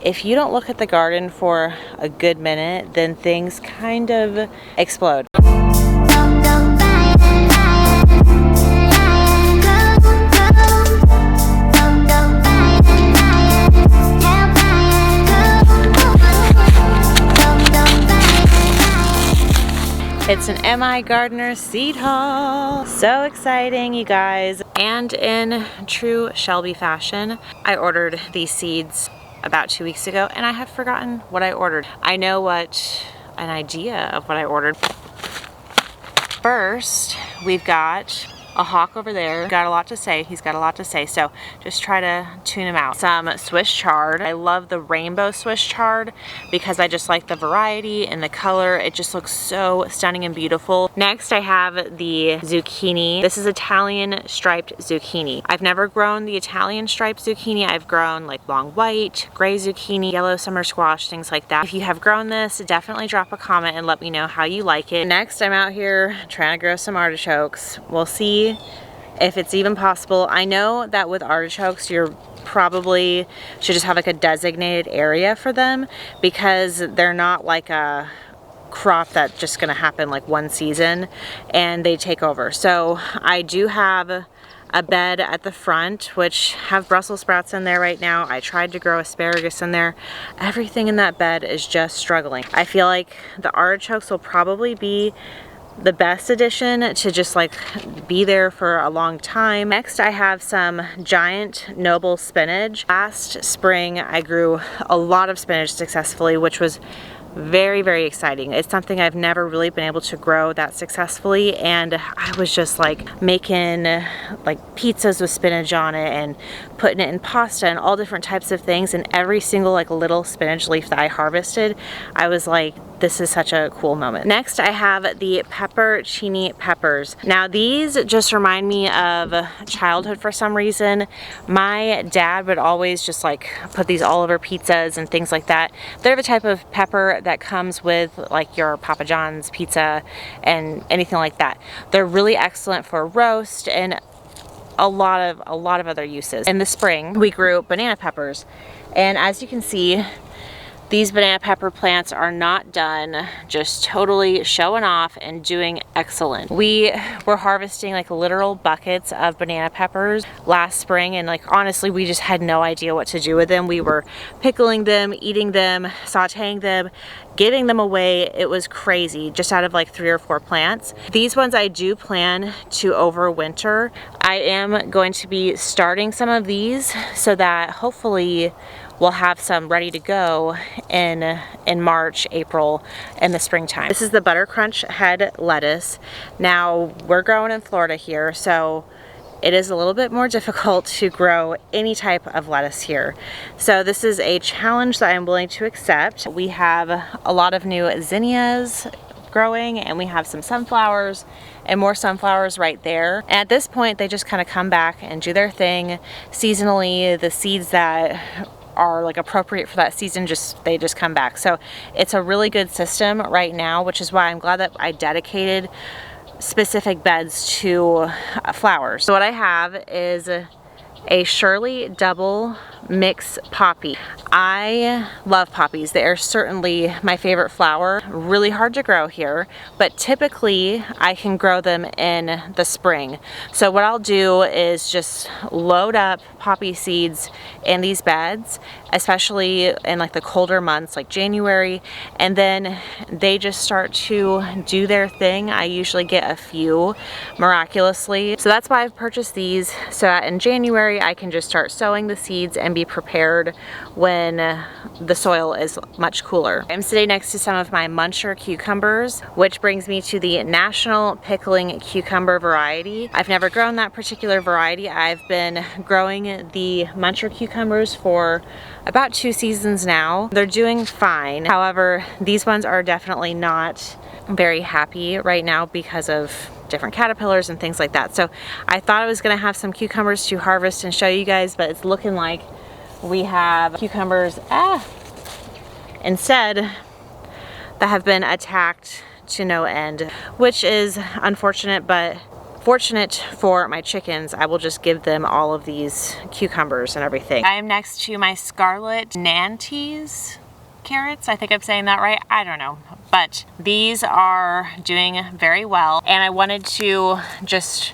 if you don't look at the garden for a good minute, then things kind of explode. It's an MIgardener seed haul. So exciting, you guys. And in true Shelby fashion, I ordered these seeds about 2 weeks ago and I had forgotten what I ordered. I know an idea of what I ordered. First, we've got a hawk over there. Got a lot to say. He's got a lot to say, so just try to tune him out. Some Swiss chard. I love the rainbow Swiss chard because I just like the variety and the color. It just looks so stunning and beautiful. Next, I have the zucchini. This is Italian striped zucchini. I've never grown the Italian striped zucchini. I've grown like long white, gray zucchini, yellow summer squash, things like that. If you have grown this, definitely drop a comment and let me know how you like it. Next, I'm out here trying to grow some artichokes. We'll see if it's even possible. I know that with artichokes, you're probably should just have like a designated area for them because they're not like a crop that's just gonna happen like one season and they take over. So I do have a bed at the front which have Brussels sprouts in there right now. I tried to grow asparagus in there. Everything in that bed is just struggling. I feel like the artichokes will probably be the best addition to just like be there for a long time. Next, I have some giant noble spinach. Last spring I grew a lot of spinach successfully, which was very, very exciting. It's something I've never really been able to grow that successfully, and I was just like making like pizzas with spinach on it and putting it in pasta and all different types of things, and every single like little spinach leaf that I harvested, I was like, this is such a cool moment. Next, I have the peppercini peppers. Now these just remind me of childhood for some reason. My dad would always just like put these all over pizzas and things like that. They're the type of pepper that comes with like your Papa John's pizza and anything like that. They're really excellent for roast and a lot of other uses. In the spring, we grew banana peppers, and as you can see, these banana pepper plants are not done, just totally showing off and doing excellent. We were harvesting like literal buckets of banana peppers last spring, and like honestly, we just had no idea what to do with them. We were pickling them, eating them, sauteing them, giving them away. It was crazy, just out of like 3 or 4 plants. These ones I do plan to overwinter. I am going to be starting some of these so that hopefully we'll have some ready to go in March, April, in the springtime. This is the Butter Crunch head lettuce. Now, we're growing in Florida here, so it is a little bit more difficult to grow any type of lettuce here. So this is a challenge that I'm willing to accept. We have a lot of new zinnias growing, and we have some sunflowers and more sunflowers right there. And at this point, they just kind of come back and do their thing seasonally. The seeds that are like appropriate for that season, they just come back. So it's a really good system right now, which is why I'm glad that I dedicated specific beds to flowers. So what I have is a Shirley double mix poppy. I love poppies. They are certainly my favorite flower. Really hard to grow here, but typically I can grow them in the spring. So what I'll do is just load up poppy seeds in these beds, especially in like the colder months like January, and then they just start to do their thing. I usually get a few miraculously. So that's why I've purchased these, so that in January I can just start sowing the seeds and be prepared when the soil is much cooler. I'm sitting next to some of my muncher cucumbers, which brings me to the National Pickling Cucumber variety. I've never grown that particular variety. I've been growing the muncher cucumbers for about 2 seasons now. They're doing fine. However, these ones are definitely not very happy right now because of different caterpillars and things like that. So I thought I was gonna have some cucumbers to harvest and show you guys, but it's looking like we have cucumbers instead that have been attacked to no end, which is unfortunate, but fortunate for my chickens, I will just give them all of these cucumbers and everything. I am next to my Scarlet Nantes carrots. I think I'm saying that right. I don't know. But these are doing very well. And I wanted to just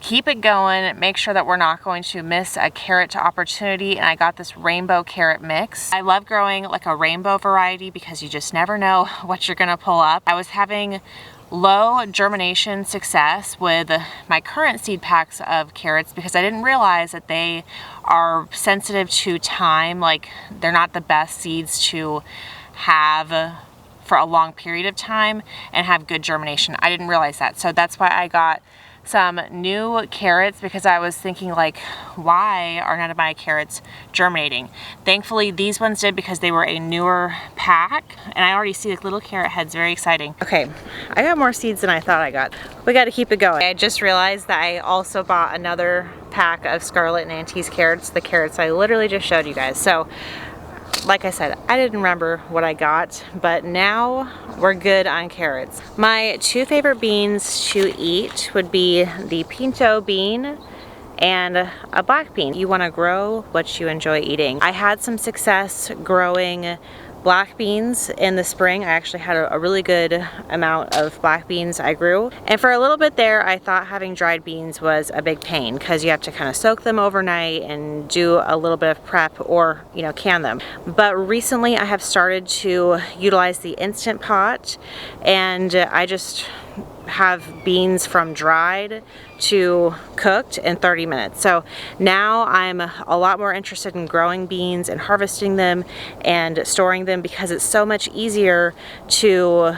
keep it going, make sure that we're not going to miss a carrot opportunity. And I got this rainbow carrot mix. I love growing like a rainbow variety because you just never know what you're gonna pull up. I was having low germination success with my current seed packs of carrots because I didn't realize that they are sensitive to time. Like, they're not the best seeds to have for a long period of time and have good germination. I didn't realize that. So that's why I got some new carrots, because I was thinking like, why are none of my carrots germinating? Thankfully these ones did, because they were a newer pack, and I already see like little carrot heads. Very exciting. Okay, I got more seeds than I thought I got. We got to keep it going. I just realized that I also bought another pack of Scarlet Nantes carrots, the carrots I literally just showed you guys. So like I said, I didn't remember what I got, but now we're good on carrots. My two favorite beans to eat would be the pinto bean and a black bean. You want to grow what you enjoy eating. I had some success growing black beans in the spring. I actually had a really good amount of black beans I grew. And for a little bit there, I thought having dried beans was a big pain because you have to kind of soak them overnight and do a little bit of prep, or, you know, can them. But recently I have started to utilize the Instant Pot, and I just have beans from dried to cooked in 30 minutes. So now I'm a lot more interested in growing beans and harvesting them and storing them, because it's so much easier to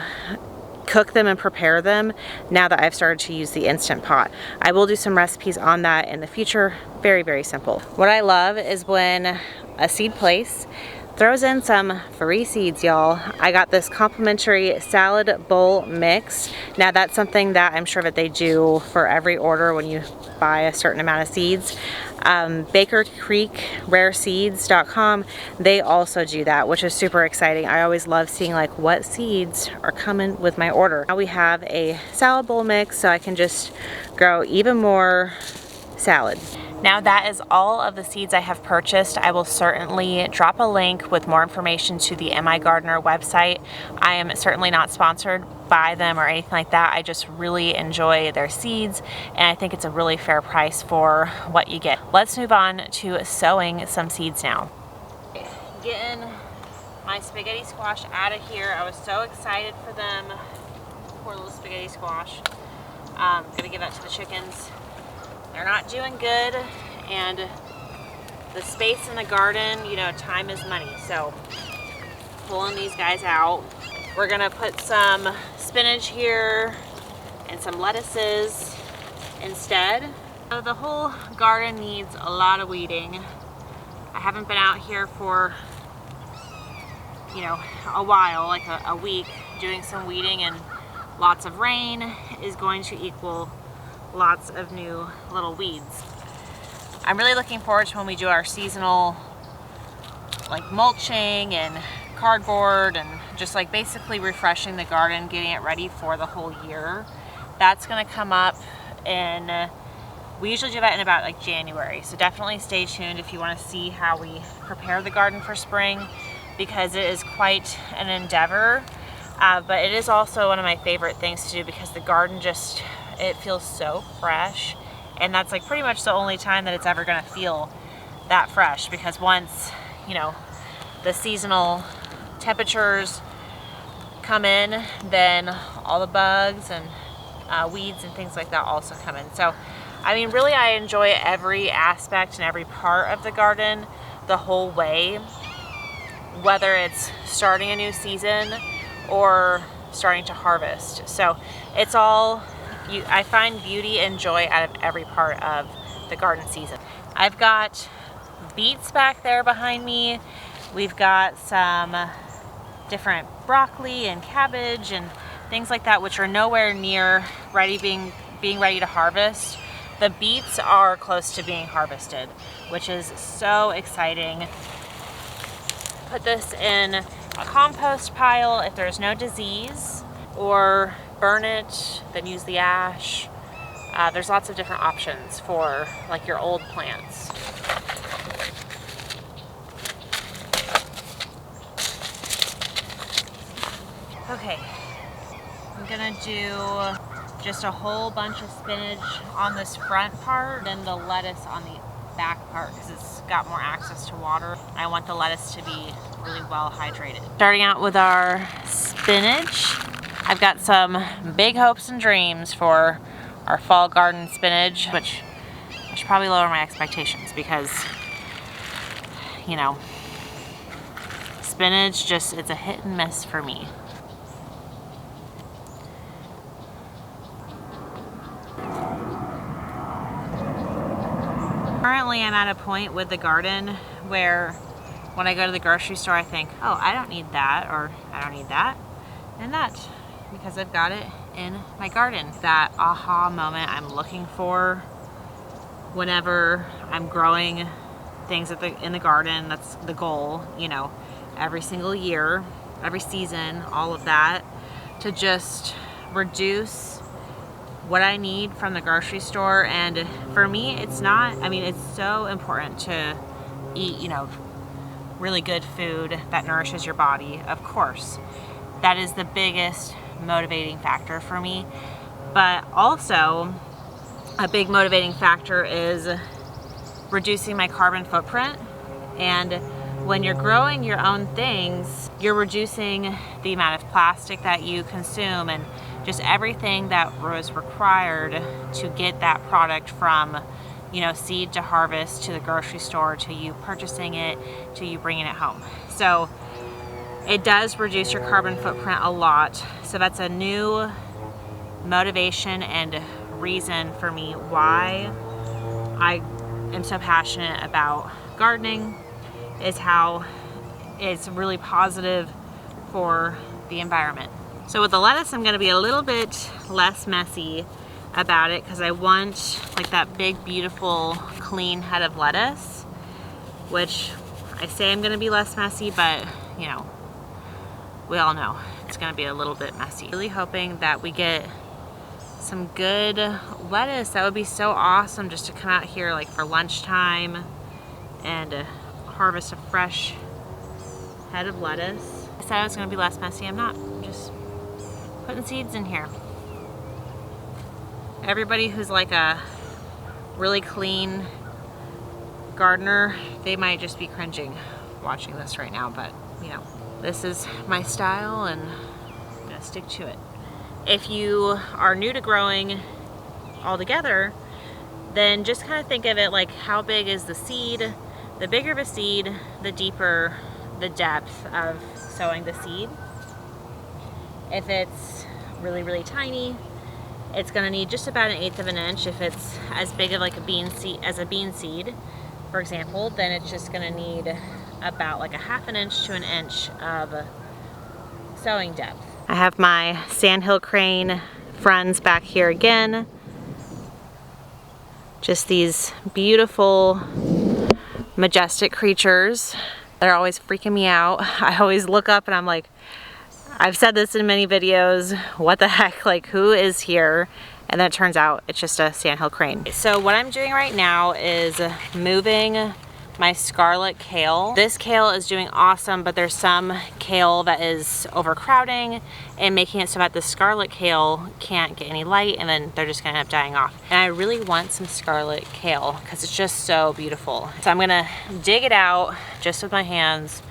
cook them and prepare them now that I've started to use the Instant Pot. I will do some recipes on that in the future. Very, very simple. What I love is when a seed place throws in some free seeds, y'all. I got this complimentary salad bowl mix. Now that's something that I'm sure that they do for every order when you buy a certain amount of seeds. Baker Creek rareseeds.com, they also do that, which is super exciting. I always love seeing like what seeds are coming with my order. Now we have a salad bowl mix, so I can just grow even more salad. Now that is all of the seeds I have purchased. I will certainly drop a link with more information to the MIgardener website. I am certainly not sponsored by them or anything like that. I just really enjoy their seeds, and I think it's a really fair price for what you get. Let's move on to sowing some seeds now. Getting my spaghetti squash out of here. I was so excited for them. Poor little spaghetti squash. Gonna give that to the chickens. They're not doing good, and the space in the garden, you know, time is money. So pulling these guys out. We're gonna put some spinach here and some lettuces instead. So the whole garden needs a lot of weeding. I haven't been out here for, you know, a while, like a week, doing some weeding, and lots of rain is going to equal lots of new little weeds. I'm really looking forward to when we do our seasonal like mulching and cardboard, and just like basically refreshing the garden, getting it ready for the whole year. That's gonna come up in, we usually do that in about like January. So definitely stay tuned if you want to see how we prepare the garden for spring, because it is quite an endeavor. But it is also one of my favorite things to do, because the garden just, it feels so fresh, and that's like pretty much the only time that it's ever gonna feel that fresh, because once, you know, the seasonal temperatures come in, then all the bugs and weeds and things like that also come in. So I mean, really, I enjoy every aspect and every part of the garden the whole way, whether it's starting a new season or starting to harvest. So it's all, I find beauty and joy out of every part of the garden season. I've got beets back there behind me. We've got some different broccoli and cabbage and things like that, which are nowhere near being ready to harvest. The beets are close to being harvested, which is so exciting. Put this in a compost pile if there's no disease, or burn it, then use the ash. There's lots of different options for like your old plants. Okay, I'm gonna do just a whole bunch of spinach on this front part, then the lettuce on the back part because it's got more access to water. I want the lettuce to be really well hydrated. Starting out with our spinach, I've got some big hopes and dreams for our fall garden spinach, which I should probably lower my expectations because, you know, spinach just, it's a hit and miss for me. Currently, I'm at a point with the garden where when I go to the grocery store, I think, oh, I don't need that, or I don't need that, and that, because I've got it in my garden. That aha moment I'm looking for whenever I'm growing things in the garden. That's the goal, you know, every single year, every season, all of that, to just reduce what I need from the grocery store. And for me, it's not, I mean, it's so important to eat, you know, really good food that nourishes your body, of course. That is the biggest motivating factor for me. But also, a big motivating factor is reducing my carbon footprint. And when you're growing your own things, you're reducing the amount of plastic that you consume and just everything that was required to get that product from, you know, seed to harvest to the grocery store to you purchasing it to you bringing it home. So it does reduce your carbon footprint a lot. So that's a new motivation and reason for me why I am so passionate about gardening, is how it's really positive for the environment. So with the lettuce, I'm gonna be a little bit less messy about it because I want like that big, beautiful, clean head of lettuce, which I say I'm gonna be less messy, but you know, we all know it's gonna be a little bit messy. Really hoping that we get some good lettuce. That would be so awesome just to come out here like for lunchtime and harvest a fresh head of lettuce. I said I was gonna be less messy. I'm not. I'm just putting seeds in here. Everybody who's like a really clean gardener, they might just be cringing watching this right now, but you know, this is my style and I'm gonna stick to it. If you are new to growing altogether, then just kind of think of it like how big is the seed. The bigger the seed, the deeper the depth of sowing the seed. If it's really, really tiny, it's gonna need just about 1/8 of an inch. If it's as big of like a bean seed, for example, then it's just gonna need about like 1/2 inch to 1 inch of sowing depth. I have my sandhill crane friends back here again. Just these beautiful, majestic creatures. They're always freaking me out. I always look up and I'm like, I've said this in many videos, what the heck, like who is here? And then it turns out it's just a sandhill crane. So what I'm doing right now is moving my scarlet kale. This kale is doing awesome, but there's some kale that is overcrowding and making it so that the scarlet kale can't get any light and then they're just gonna end up dying off. And I really want some scarlet kale because it's just so beautiful. So I'm gonna dig it out just with my hands.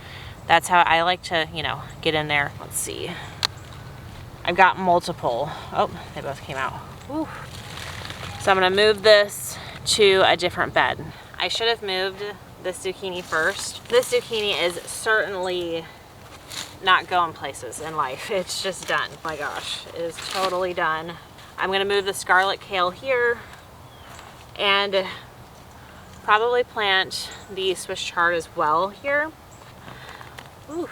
That's how I like to, you know, get in there. Let's see. I've got multiple. Oh, they both came out. Whew. So I'm gonna move this to a different bed. I should have moved this zucchini first. This zucchini is certainly not going places in life. It's just done. Oh my gosh, it is totally done. I'm gonna move the scarlet kale here and probably plant the Swiss chard as well here. Ooh.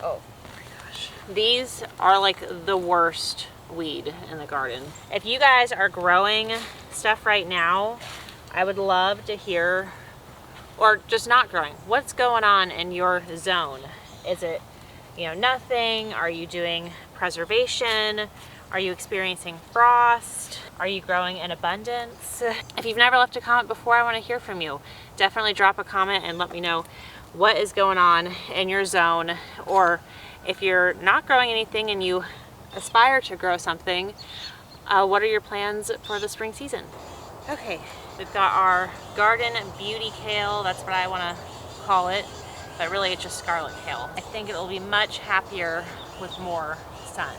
Oh my gosh. These are like the worst weed in the garden. If you guys are growing stuff right now, I would love to hear, or just not growing, what's going on in your zone? Is it, you know, nothing? Are you doing preservation? Are you experiencing frost? Are you growing in abundance? If you've never left a comment before, I want to hear from you. Definitely drop a comment and let me know what is going on in your zone, or if you're not growing anything and you aspire to grow something, what are your plans for the spring season? Okay, we've got our garden beauty kale. That's what I want to call it, but really it's just scarlet kale. I think it will be much happier with more sun.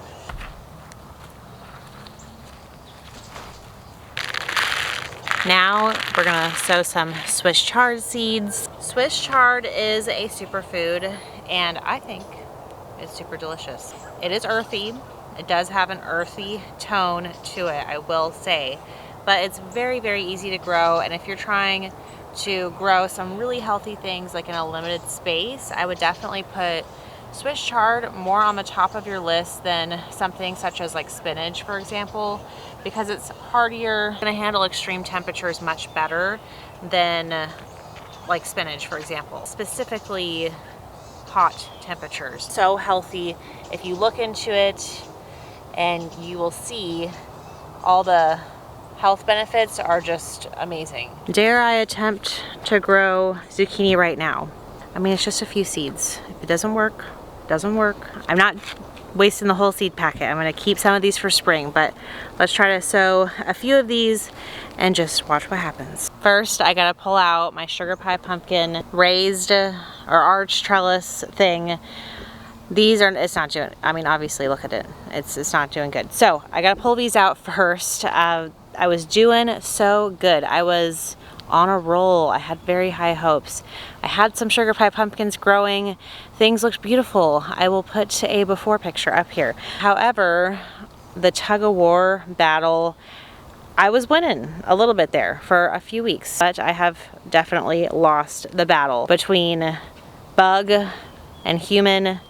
Now we're gonna sow some Swiss chard seeds. Swiss chard is a superfood and I think it's super delicious. It is earthy. It does have an earthy tone to it, I will say, but it's very, very easy to grow. And if you're trying to grow some really healthy things like in a limited space, I would definitely put Swiss chard more on the top of your list than something such as like spinach, for example, because it's hardier, gonna handle extreme temperatures much better than like spinach, for example. Specifically hot temperatures. So healthy. If you look into it, and you will see all the health benefits are just amazing. Dare I attempt to grow zucchini right now? I mean, it's just a few seeds. If it doesn't work, it doesn't work. I'm not wasting the whole seed packet. I'm gonna keep some of these for spring, but let's try to sow a few of these and just watch what happens. First, I gotta pull out my sugar pie pumpkin raised or arch trellis thing. These are, it's not doing, I mean, obviously look at it. It's not doing good. So I gotta pull these out first. I was doing so good. I was on a roll. I had very high hopes. I had some sugar pie pumpkins growing. Things looked beautiful. I will put a before picture up here. However, the tug of war battle, I was winning a little bit there for a few weeks, but I have definitely lost the battle between bug and human.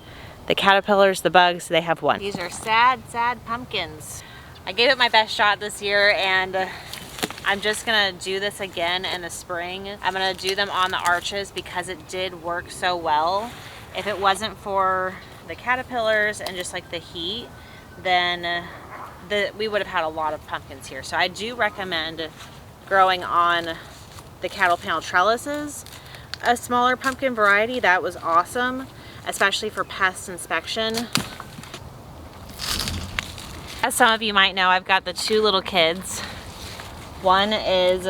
The caterpillars, the bugs, they have won. These are sad, sad pumpkins. I gave it my best shot this year, and I'm just gonna do this again in the spring. I'm gonna do them on the arches because it did work so well. If it wasn't for the caterpillars and just like the heat, then we would have had a lot of pumpkins here. So I do recommend growing on the cattle panel trellises. A smaller pumpkin variety, that was awesome, especially for pest inspection. As some of you might know, I've got the two little kids. One is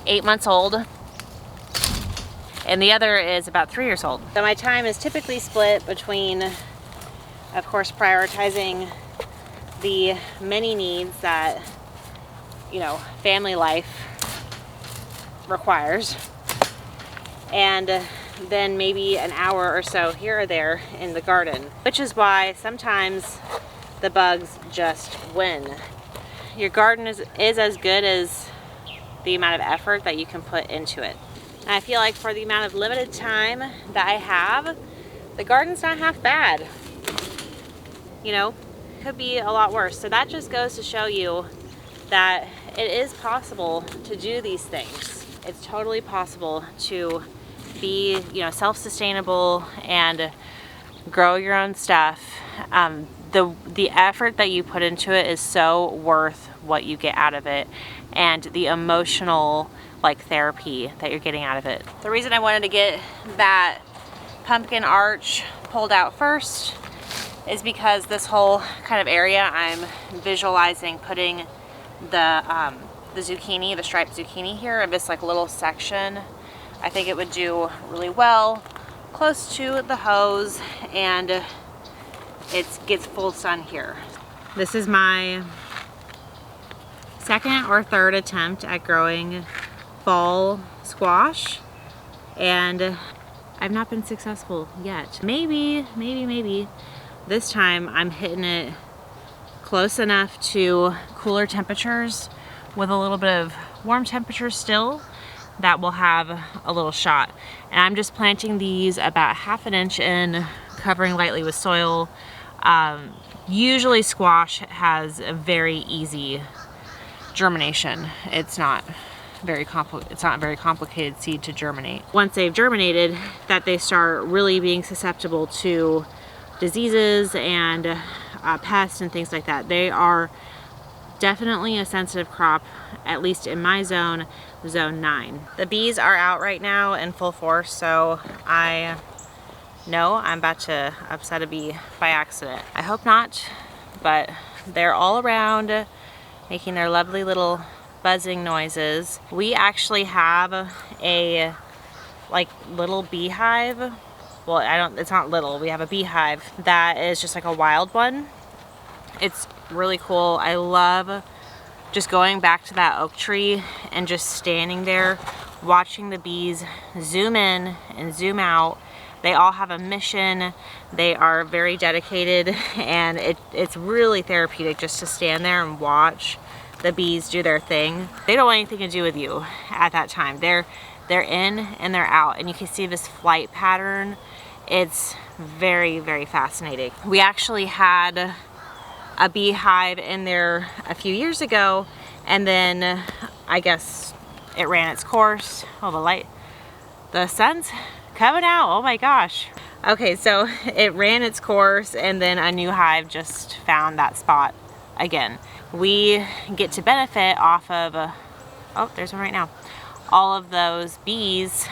8 months old and the other is about 3 years old. So my time is typically split between, of course, prioritizing the many needs that, you know, family life requires, and then maybe an hour or so here or there in the garden, which is why sometimes the bugs just win. Your garden is as good as the amount of effort that you can put into it. And I feel like for the amount of limited time that I have, the garden's not half bad. You know, could be a lot worse. So that just goes to show you that it is possible to do these things. It's totally possible to be, you know, self-sustainable and grow your own stuff. The effort that you put into it is so worth what you get out of it, and the emotional like therapy that you're getting out of it. The reason I wanted to get that pumpkin arch pulled out first is because this whole kind of area I'm visualizing putting the zucchini, the striped zucchini here in this like little section. I think it would do really well close to the hose, and it gets full sun here. This is my second or third attempt at growing fall squash, and I've not been successful yet. Maybe this time I'm hitting it close enough to cooler temperatures with a little bit of warm temperatures still that will have a little shot. And I'm just planting these about 1/2 inch in, covering lightly with soil. Usually squash has a very easy germination. It's not very complicated seed to germinate. Once they've germinated, that they start really being susceptible to diseases and pests and things like that. They are definitely a sensitive crop, at least in my zone, zone 9. The bees are out right now in full force, so I know I'm about to upset a bee by accident. I hope not, but they're all around making their lovely little buzzing noises. We actually have a like little beehive. Well, it's not little, we have a beehive that is just like a wild one. It's really cool. I love just going back to that oak tree and just standing there watching the bees zoom in and zoom out. They all have a mission. They are very dedicated, and it's really therapeutic just to stand there and watch the bees do their thing. They don't want anything to do with you at that time. They're in and they're out, and you can see this flight pattern. It's very, very fascinating. We actually had a beehive in there a few years ago, and then I guess it ran its course. Oh, the sun's coming out, oh my gosh. Okay, so it ran its course, and then a new hive just found that spot again. We get to benefit off of, oh, there's one right now. All of those bees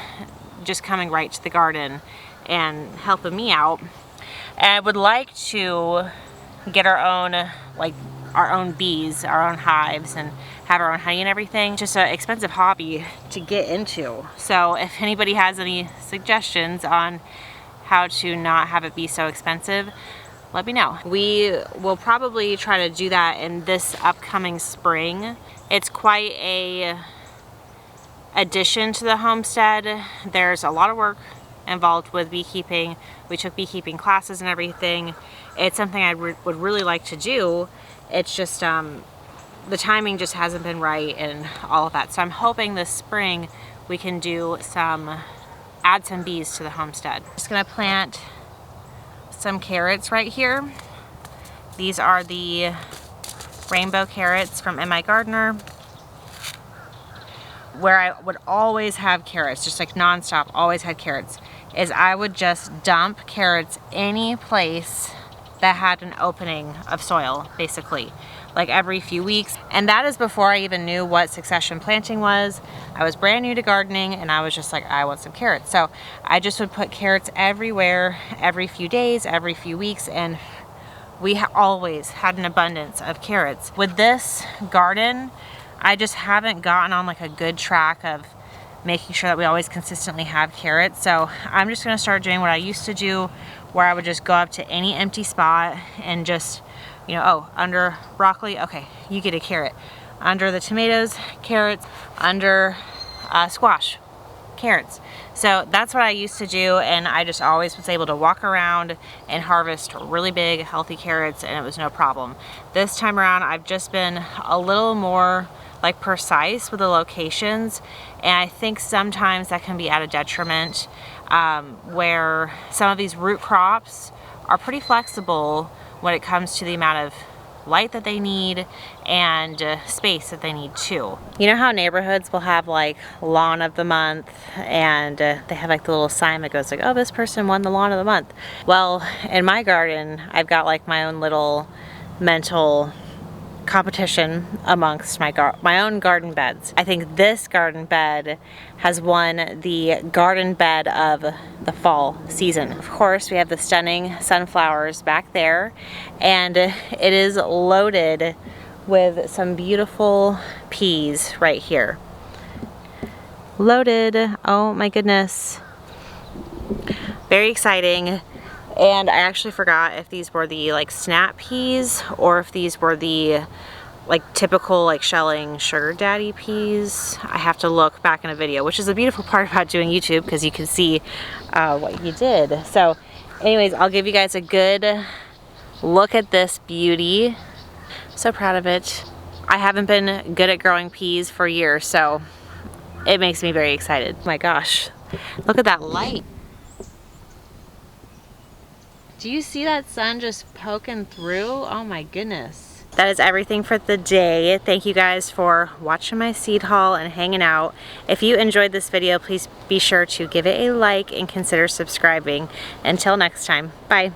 just coming right to the garden and helping me out. And I would like to get our own bees, our own hives, and have our own honey and everything. Just an expensive hobby to get into. So if anybody has any suggestions on how to not have it be so expensive, let me know. We will probably try to do that in this upcoming spring. It's quite a addition to the homestead. There's a lot of work involved with beekeeping. We took beekeeping classes and everything. It's something I would really like to do. It's just the timing just hasn't been right and all of that. So I'm hoping this spring we can add some bees to the homestead. Just gonna plant some carrots right here. These are the rainbow carrots from MIgardener. Where I would always have carrots, just like nonstop, always had carrots, is I would just dump carrots any place that had an opening of soil, basically, like every few weeks. And that is before I even knew what succession planting was. I was brand new to gardening, and I was just like, I want some carrots. So I just would put carrots everywhere, every few days, every few weeks, and we always had an abundance of carrots. With this garden, I just haven't gotten on like a good track of making sure that we always consistently have carrots. So I'm just gonna start doing what I used to do, where I would just go up to any empty spot and just, you know, oh, under broccoli, okay, you get a carrot. Under the tomatoes, carrots. Under squash, carrots. So that's what I used to do, and I just always was able to walk around and harvest really big, healthy carrots, and it was no problem. This time around, I've just been a little more like precise with the locations, and I think sometimes that can be at a detriment, where some of these root crops are pretty flexible when it comes to the amount of light that they need and space that they need too. You know how neighborhoods will have like lawn of the month, and they have like the little sign that goes like, oh, this person won the lawn of the month. Well, in my garden, I've got like my own little mental competition amongst my own garden beds. I think this garden bed has won the garden bed of the fall season. Of course, we have the stunning sunflowers back there, and it is loaded with some beautiful peas right here. Loaded, oh my goodness. Very exciting. And I actually forgot if these were the like snap peas or if these were the like typical like shelling sugar daddy peas. I have to look back in a video, which is the beautiful part about doing YouTube, because you can see what you did. So anyways, I'll give you guys a good look at this beauty. So proud of it. I haven't been good at growing peas for years, so it makes me very excited. Oh my gosh, look at that light. Do you see that sun just poking through? Oh my goodness. That is everything for the day. Thank you guys for watching my seed haul and hanging out. If you enjoyed this video, please be sure to give it a like and consider subscribing. Until next time, bye.